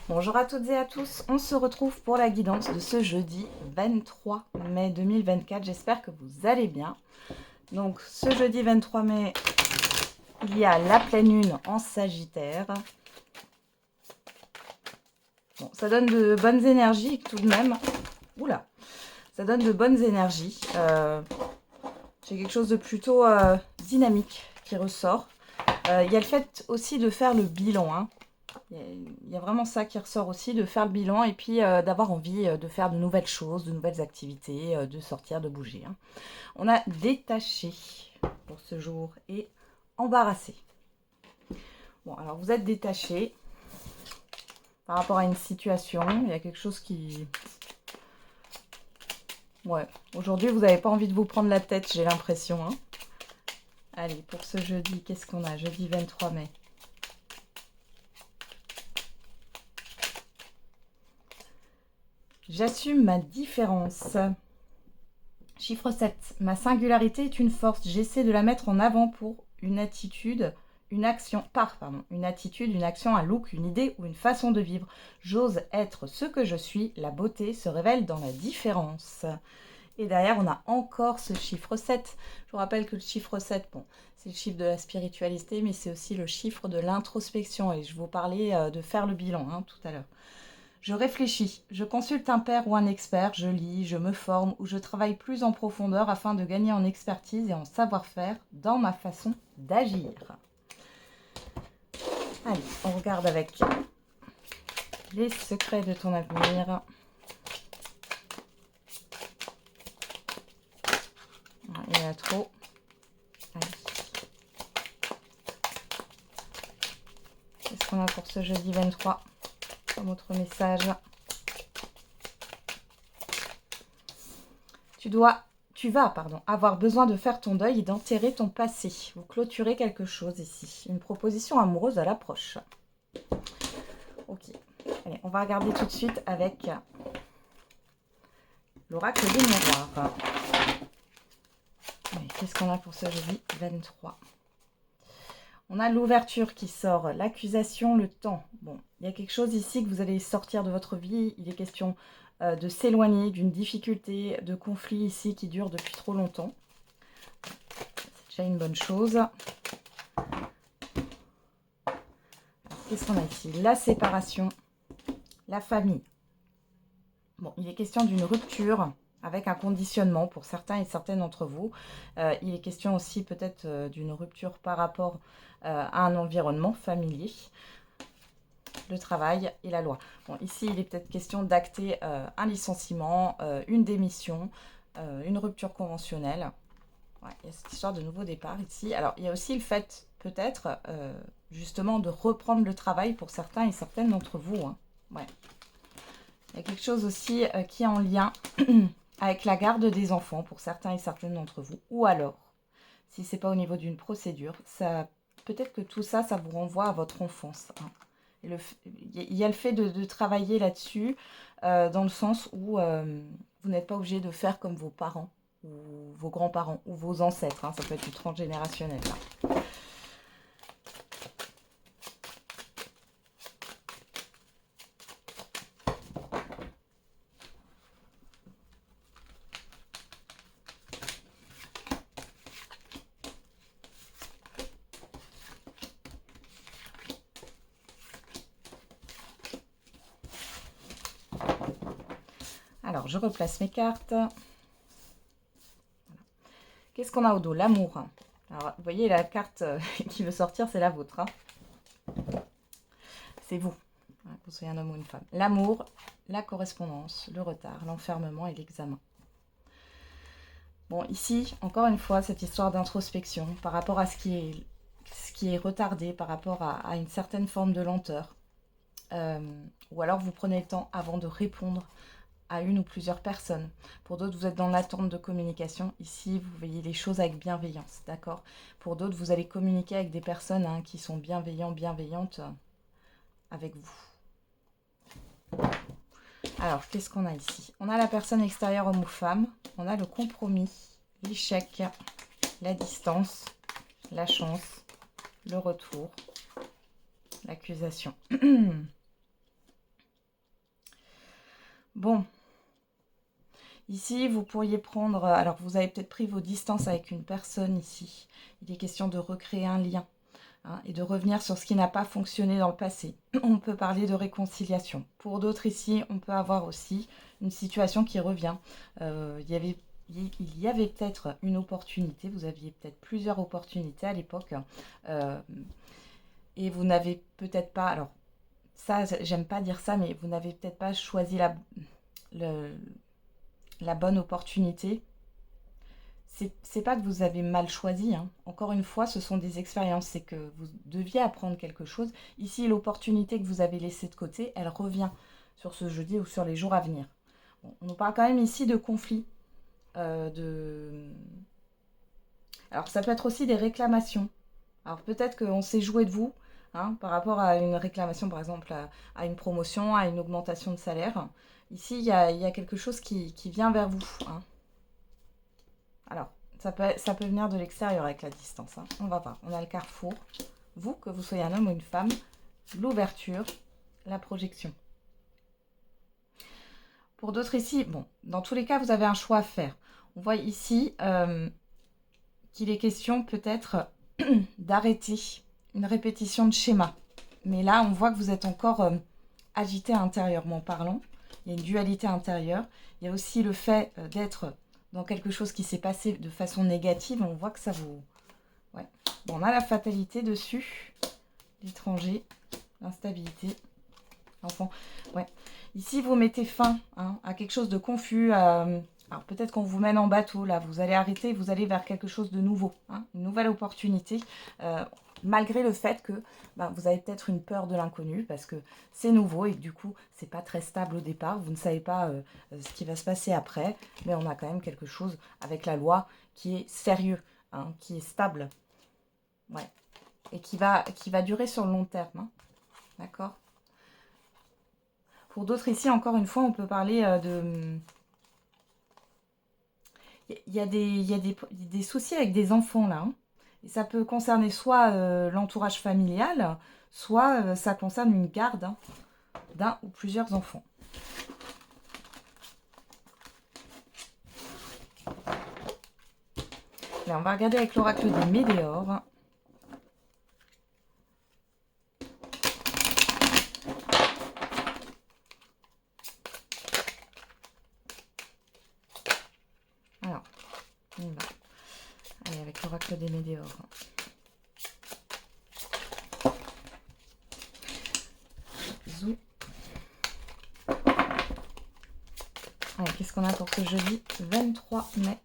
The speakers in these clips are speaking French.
Bonjour à toutes et à tous, on se retrouve pour la guidance de ce jeudi 23 mai 2024. J'espère que vous allez bien. Donc ce jeudi 23 mai, il y a la pleine lune en Sagittaire. Bon, ça donne de bonnes énergies tout de même. Oula, ça donne de bonnes énergies. J'ai quelque chose de plutôt dynamique qui ressort. Il y a le fait aussi de faire le bilan, hein. Il y a vraiment ça qui ressort aussi, de faire le bilan et puis d'avoir envie de faire de nouvelles choses, de nouvelles activités, de sortir, de bouger, hein. On a détaché pour ce jour et embarrassé. Bon, alors vous êtes détaché par rapport à une situation. Il y a quelque chose qui... Ouais, aujourd'hui vous n'avez pas envie de vous prendre la tête, j'ai l'impression, hein. Allez, pour ce jeudi, qu'est-ce qu'on a? Jeudi 23 mai. J'assume ma différence. Chiffre 7. Ma singularité est une force. J'essaie de la mettre en avant pour une attitude, une action, une attitude, une action, un look, une idée ou une façon de vivre. J'ose être ce que je suis. La beauté se révèle dans la différence. Et derrière, on a encore ce chiffre 7. Je vous rappelle que le chiffre 7, bon, c'est le chiffre de la spiritualité, mais c'est aussi le chiffre de l'introspection. Et je vous parlais de faire le bilan, hein, tout à l'heure. Je réfléchis, je consulte un père ou un expert, je lis, je me forme ou je travaille plus en profondeur afin de gagner en expertise et en savoir-faire dans ma façon d'agir. Allez, on regarde avec les secrets de ton avenir. Il y en a trop. Allez. Qu'est-ce qu'on a pour ce jeudi 23 comme autre message? Tu vas avoir besoin de faire ton deuil et d'enterrer ton passé. Vous clôturez quelque chose ici. Une proposition amoureuse à l'approche. Ok. Allez, on va regarder tout de suite avec l'oracle des miroirs. Qu'est-ce qu'on a pour ce jeudi 23? On a l'ouverture qui sort, l'accusation, le temps. Bon, il y a quelque chose ici que vous allez sortir de votre vie. Il est question de s'éloigner d'une difficulté, de conflit ici qui dure depuis trop longtemps. C'est déjà une bonne chose. Qu'est-ce qu'on a ici? La séparation, la famille. Bon, il est question d'une rupture avec un conditionnement pour certains et certaines d'entre vous. Il est question aussi peut-être d'une rupture par rapport à un environnement familier, le travail et la loi. Bon, ici, il est peut-être question d'acter un licenciement, une démission, une rupture conventionnelle. Ouais, il y a cette histoire de nouveau départ ici. Alors, il y a aussi le fait, peut-être, justement, de reprendre le travail pour certains et certaines d'entre vous, hein. Ouais. Il y a quelque chose aussi qui est en lien avec la garde des enfants pour certains et certaines d'entre vous. Ou alors, si ce n'est pas au niveau d'une procédure, peut-être que tout ça, ça vous renvoie à votre enfance, hein. Et il y a le fait de travailler là-dessus, dans le sens où vous n'êtes pas obligé de faire comme vos parents, ou vos grands-parents, ou vos ancêtres, hein. Ça peut être du transgénérationnel, là. Alors, je replace mes cartes. Qu'est-ce qu'on a au dos? L'amour. Alors, vous voyez, la carte qui veut sortir, c'est la vôtre, hein. C'est vous, hein, que vous soyez un homme ou une femme. L'amour, la correspondance, le retard, l'enfermement et l'examen. Bon, ici, encore une fois, cette histoire d'introspection par rapport à ce qui est retardé, par rapport à une certaine forme de lenteur. Ou alors, vous prenez le temps avant de répondre à une ou plusieurs personnes. Pour d'autres, vous êtes dans l'attente de communication. Ici, vous voyez les choses avec bienveillance, d'accord? Pour d'autres, vous allez communiquer avec des personnes, hein, qui sont bienveillantes avec vous. Alors, qu'est-ce qu'on a ici? On a la personne extérieure homme ou femme. On a le compromis, l'échec, la distance, la chance, le retour, l'accusation. Bon, ici, vous pourriez prendre... Alors, vous avez peut-être pris vos distances avec une personne ici. Il est question de recréer un lien, hein, et de revenir sur ce qui n'a pas fonctionné dans le passé. On peut parler de réconciliation. Pour d'autres ici, on peut avoir aussi une situation qui revient. Il y avait peut-être une opportunité, vous aviez peut-être plusieurs opportunités à l'époque, et vous n'avez peut-être pas... Alors, ça, j'aime pas dire ça, mais vous n'avez peut-être pas choisi la bonne opportunité. C'est pas que vous avez mal choisi, hein. Encore une fois, ce sont des expériences, c'est que vous deviez apprendre quelque chose. Ici, l'opportunité que vous avez laissée de côté, elle revient sur ce jeudi ou sur les jours à venir. Bon, on nous parle quand même ici de conflits. Alors, ça peut être aussi des réclamations. Alors, peut-être qu'on s'est joué de vous, hein, par rapport à une réclamation, par exemple, à une promotion, à une augmentation de salaire. Ici, il y a quelque chose qui vient vers vous, hein. Alors, ça peut venir de l'extérieur avec la distance, hein. On va voir. On a le carrefour. Vous, que vous soyez un homme ou une femme, l'ouverture, la projection. Pour d'autres ici, bon, dans tous les cas, vous avez un choix à faire. On voit ici qu'il est question peut-être d'arrêter une répétition de schéma. Mais là, on voit que vous êtes encore agité intérieurement parlant. Il y a une dualité intérieure. Il y a aussi le fait d'être dans quelque chose qui s'est passé de façon négative. On voit que ça vous... Ouais. Bon, on a la fatalité dessus. L'étranger, l'instabilité, l'enfant. Ouais. Ici, vous mettez fin, hein, à quelque chose de confus. Alors peut-être qu'on vous mène en bateau, là. Vous allez arrêter, vous allez vers quelque chose de nouveau, hein, une nouvelle opportunité. Malgré le fait que vous avez peut-être une peur de l'inconnu parce que c'est nouveau et du coup c'est pas très stable au départ, vous ne savez pas ce qui va se passer après, mais on a quand même quelque chose avec la loi qui est sérieux, hein, qui est stable, ouais, et qui va durer sur le long terme, hein. D'accord. Pour d'autres ici, encore une fois, on peut parler de... Il y a des soucis avec des enfants là, hein. Et ça peut concerner soit l'entourage familial, soit ça concerne une garde, hein, d'un ou plusieurs enfants. Là, on va regarder avec l'oracle des Médéores. Alors, on y va. Allez, avec l'oracle des Médéores. Zou. Allez, qu'est-ce qu'on a pour ce jeudi 23 mai?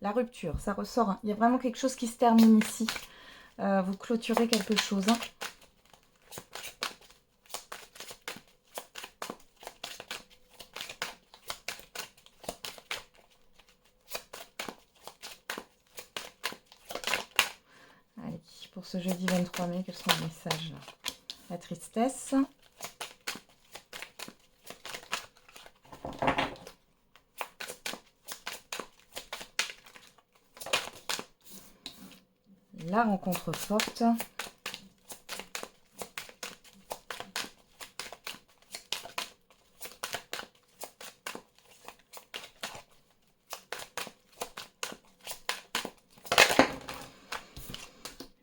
La rupture, ça ressort, hein. Il y a vraiment quelque chose qui se termine ici. Vous clôturez quelque chose, hein. Allez, pour ce jeudi 23 mai, quels sont les messages? La tristesse. La rencontre forte.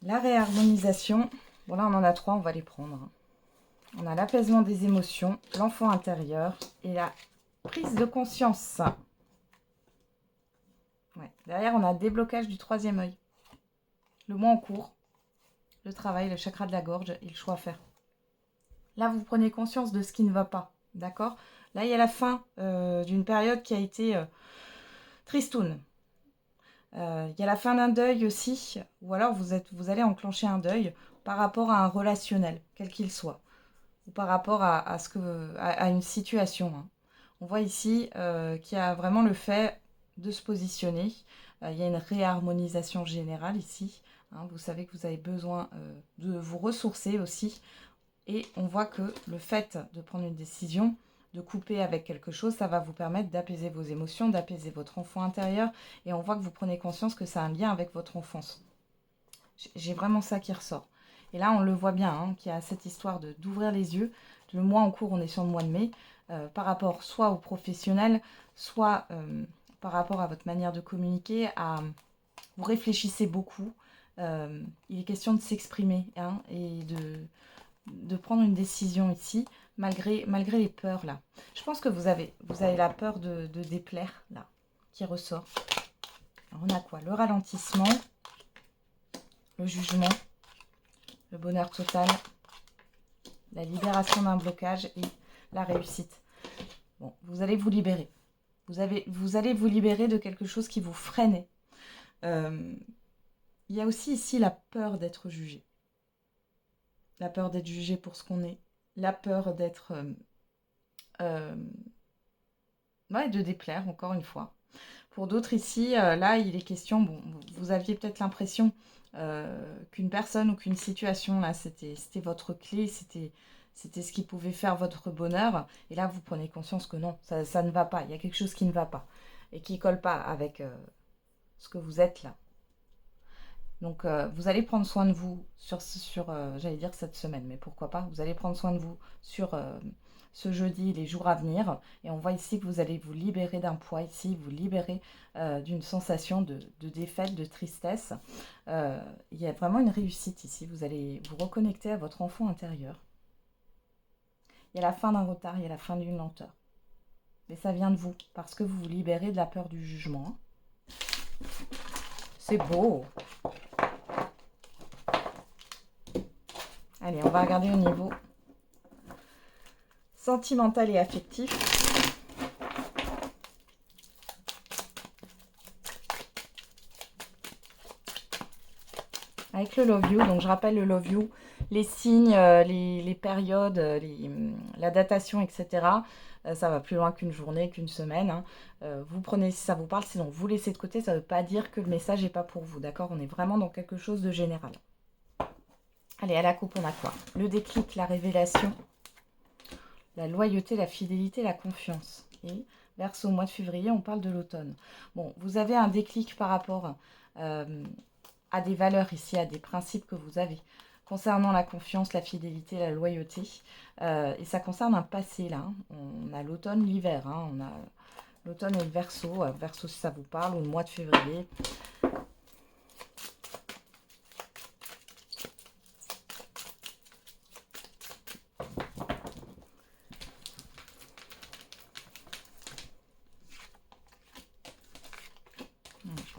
La réharmonisation. Bon, là, on en a 3, on va les prendre. On a l'apaisement des émotions, l'enfant intérieur et la prise de conscience. Ouais. Derrière, on a le déblocage du 3e œil. Le mois en cours, le travail, le chakra de la gorge et le choix à faire. Là, vous prenez conscience de ce qui ne va pas, d'accord? Là, il y a la fin d'une période qui a été tristoune. Il y a la fin d'un deuil aussi, ou alors vous allez enclencher un deuil par rapport à un relationnel, quel qu'il soit, ou par rapport à une situation, hein. On voit ici qu'il y a vraiment le fait de se positionner. Il y a une réharmonisation générale ici, hein. Vous savez que vous avez besoin de vous ressourcer aussi. Et on voit que le fait de prendre une décision, de couper avec quelque chose, ça va vous permettre d'apaiser vos émotions, d'apaiser votre enfant intérieur. Et on voit que vous prenez conscience que ça a un lien avec votre enfance. J'ai vraiment ça qui ressort. Et là, on le voit bien, hein, qu'il y a cette histoire d'ouvrir les yeux. le mois en cours, on est sur le mois de mai, par rapport soit au professionnel, soit par rapport à votre manière de communiquer, vous réfléchissez beaucoup. Il est question de s'exprimer hein, et de prendre une décision ici, malgré les peurs là. Je pense que vous avez la peur de déplaire là, qui ressort. Alors, on a quoi? Le ralentissement, le jugement, le bonheur total, la libération d'un blocage et la réussite. Bon, vous allez vous libérer. Vous allez vous libérer de quelque chose qui vous freinait. Il y a aussi ici la peur d'être jugé. La peur d'être jugé pour ce qu'on est. La peur d'être... de déplaire, encore une fois. Pour d'autres ici, là, il est question... Bon, vous aviez peut-être l'impression qu'une personne ou qu'une situation, là, c'était votre clé, c'était ce qui pouvait faire votre bonheur. Et là, vous prenez conscience que non, ça ne va pas. Il y a quelque chose qui ne va pas. Et qui ne colle pas avec ce que vous êtes là. Donc, vous allez prendre soin de vous sur j'allais dire cette semaine, mais pourquoi pas. Vous allez prendre soin de vous sur ce jeudi, les jours à venir. Et on voit ici que vous allez vous libérer d'un poids ici, vous libérer d'une sensation de défaite, de tristesse. Il y a vraiment une réussite ici. Vous allez vous reconnecter à votre enfant intérieur. Il y a la fin d'un retard, il y a la fin d'une lenteur. Mais ça vient de vous, parce que vous vous libérez de la peur du jugement. C'est beau. Allez, on va regarder au niveau sentimental et affectif. Avec le Love You, donc je rappelle le Love You, les signes, les périodes, la datation, etc. Ça va plus loin qu'une journée, qu'une semaine. Hein. Vous prenez si ça vous parle, sinon vous laissez de côté, ça ne veut pas dire que le message n'est pas pour vous, d'accord? On est vraiment dans quelque chose de général. Allez, à la coupe, on a quoi? Le déclic, la révélation, la loyauté, la fidélité, la confiance. Et Verseau, au mois de février, on parle de l'automne. Bon, vous avez un déclic par rapport à des valeurs ici, à des principes que vous avez. Concernant la confiance, la fidélité, la loyauté. Et ça concerne un passé, là. Hein. On a l'automne, l'hiver. Hein. On a l'automne et le Verseau. Verseau, si ça vous parle, ou le mois de février.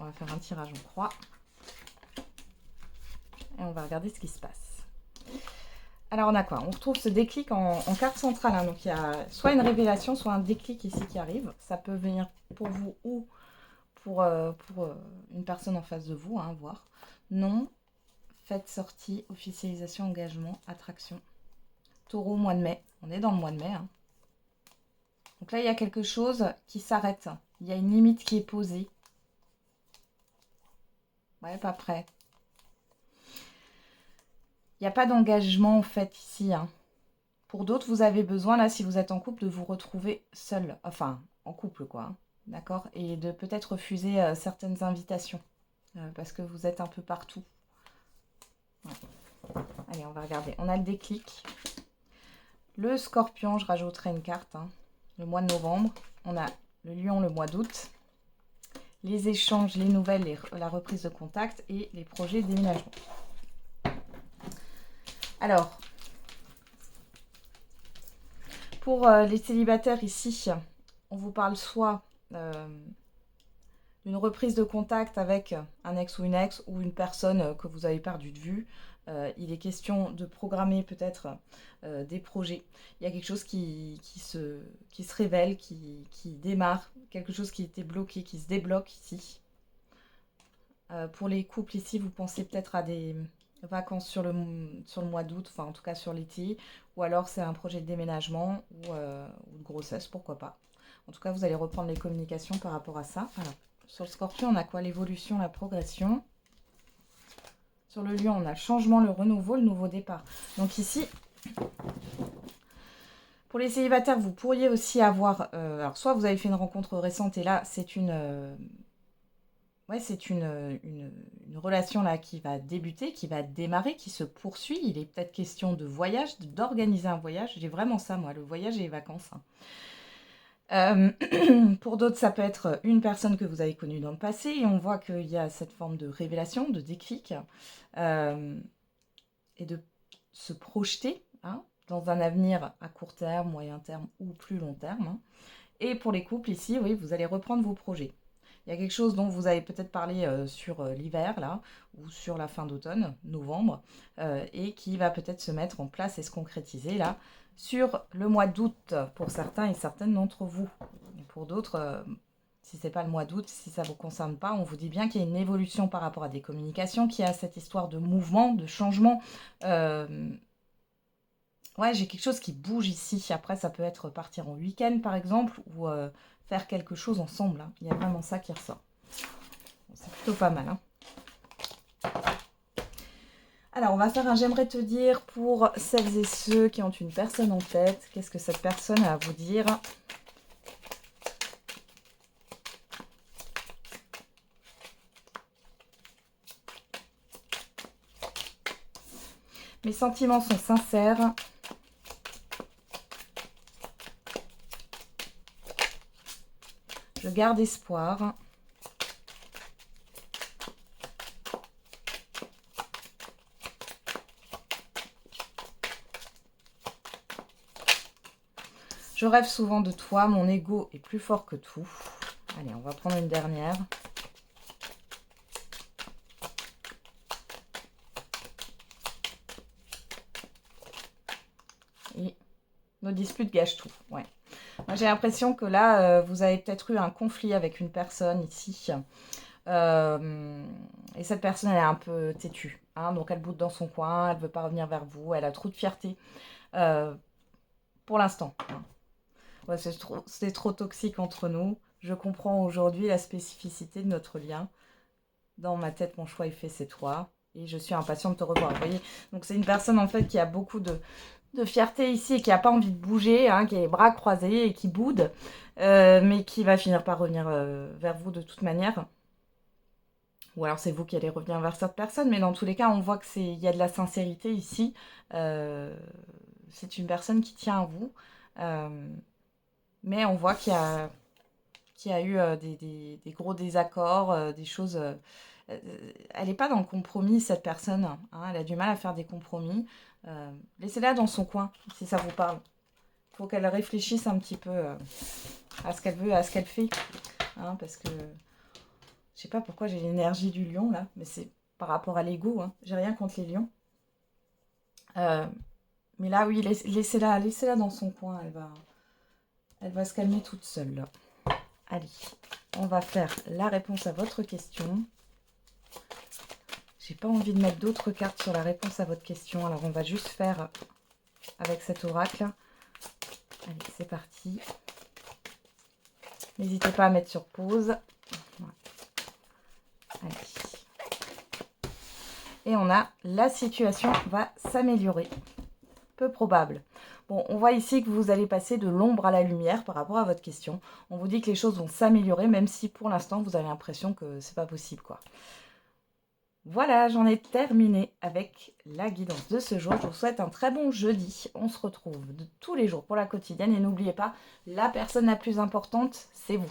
On va faire un tirage en croix. Et on va regarder ce qui se passe. Alors, on a quoi? On retrouve ce déclic en carte centrale. Hein. Donc, il y a soit une révélation, soit un déclic ici qui arrive. Ça peut venir pour vous ou pour une personne en face de vous, hein, voir. Non, fête, sortie, officialisation, engagement, attraction. Taureau, mois de mai. On est dans le mois de mai. Hein. Donc là, il y a quelque chose qui s'arrête. Il y a une limite qui est posée. Ouais, pas prêt. Il n'y a pas d'engagement en fait ici. Hein. Pour d'autres, vous avez besoin, là, si vous êtes en couple, de vous retrouver seul. Enfin, en couple, quoi. Hein. D'accord? Et de peut-être refuser certaines invitations. Parce que vous êtes un peu partout. Ouais. Allez, on va regarder. On a le déclic. Le Scorpion, je rajouterai une carte. Hein. Le mois de novembre. On a le Lion le mois d'août. Les échanges, les nouvelles, la reprise de contact et les projets de déménagement. Alors, pour les célibataires ici, on vous parle soit d'une reprise de contact avec un ex ou une personne que vous avez perdu de vue. Il est question de programmer peut-être des projets. Il y a quelque chose qui se révèle, qui démarre, quelque chose qui était bloqué, qui se débloque ici. Pour les couples ici, vous pensez peut-être à des vacances sur le mois d'août, enfin en tout cas sur l'été, ou alors c'est un projet de déménagement ou de grossesse, pourquoi pas. En tout cas, vous allez reprendre les communications par rapport à ça. Alors, sur le Scorpion, on a quoi? L'évolution, la progression. Sur le Lion, on a le changement, le renouveau, le nouveau départ. Donc ici, pour les célibataires, vous pourriez aussi avoir... alors, soit vous avez fait une rencontre récente et là, c'est une ouais, c'est une relation là qui va débuter, qui va démarrer, qui se poursuit. Il est peut-être question de voyage, d'organiser un voyage. J'ai vraiment ça, moi, le voyage et les vacances, hein. Pour d'autres, ça peut être une personne que vous avez connue dans le passé et on voit qu'il y a cette forme de révélation, de déclic et de se projeter, hein, dans un avenir à court terme, moyen terme ou plus long terme, hein. Et pour les couples ici, oui, vous allez reprendre vos projets. Il y a quelque chose dont vous avez peut-être parlé sur l'hiver, là, ou sur la fin d'automne, novembre, et qui va peut-être se mettre en place et se concrétiser, là, sur le mois d'août, pour certains et certaines d'entre vous. Et pour d'autres, si ce n'est pas le mois d'août, si ça ne vous concerne pas, on vous dit bien qu'il y a une évolution par rapport à des communications, qu'il y a cette histoire de mouvement, de changement. Ouais, j'ai quelque chose qui bouge ici. Après, ça peut être partir en week-end, par exemple, ou faire quelque chose ensemble, hein. Il y a vraiment ça qui ressort. C'est plutôt pas mal, hein. Alors, on va faire un j'aimerais te dire pour celles et ceux qui ont une personne en tête. Qu'est-ce que cette personne a à vous dire? Mes sentiments sont sincères. Je garde espoir. Je rêve souvent de toi, mon ego est plus fort que tout. Allez, on va prendre une dernière. Et nos disputes gâchent tout, ouais. Moi, j'ai l'impression que là, vous avez peut-être eu un conflit avec une personne ici. Et cette personne, elle est un peu têtue, hein, donc elle boude dans son coin, elle ne veut pas revenir vers vous, elle a trop de fierté. Pour l'instant, hein. Ouais, c'est trop toxique entre nous. Je comprends aujourd'hui la spécificité de notre lien. Dans ma tête, mon choix est fait, c'est toi. Et je suis impatiente de te revoir. Vous voyez? Donc c'est une personne en fait qui a beaucoup de fierté ici et qui n'a pas envie de bouger, hein, qui a les bras croisés et qui boude, mais qui va finir par revenir vers vous de toute manière. Ou alors c'est vous qui allez revenir vers cette personne, mais dans tous les cas, on voit qu'il y a de la sincérité ici. C'est une personne qui tient à vous. Mais on voit qu'il y a eu des gros désaccords, des choses. Elle n'est pas dans le compromis, cette personne, hein, elle a du mal à faire des compromis. Laissez-la dans son coin, si ça vous parle. Il faut qu'elle réfléchisse un petit peu à ce qu'elle veut, à ce qu'elle fait, hein, parce que je sais pas pourquoi j'ai l'énergie du lion là, mais c'est par rapport à l'ego, hein. J'ai rien contre les lions. Mais là, oui, laissez-la dans son coin, elle va se calmer toute seule, là. Allez, on va faire la réponse à votre question. J'ai pas envie de mettre d'autres cartes sur la réponse à votre question, alors on va juste faire avec cet oracle. Allez, c'est parti. N'hésitez pas à mettre sur pause. Voilà. Allez. Et on a la situation va s'améliorer. Peu probable. Bon, on voit ici que vous allez passer de l'ombre à la lumière par rapport à votre question. On vous dit que les choses vont s'améliorer, même si pour l'instant vous avez l'impression que c'est pas possible, quoi. Voilà, j'en ai terminé avec la guidance de ce jour. Je vous souhaite un très bon jeudi. On se retrouve tous les jours pour la quotidienne. Et n'oubliez pas, la personne la plus importante, c'est vous.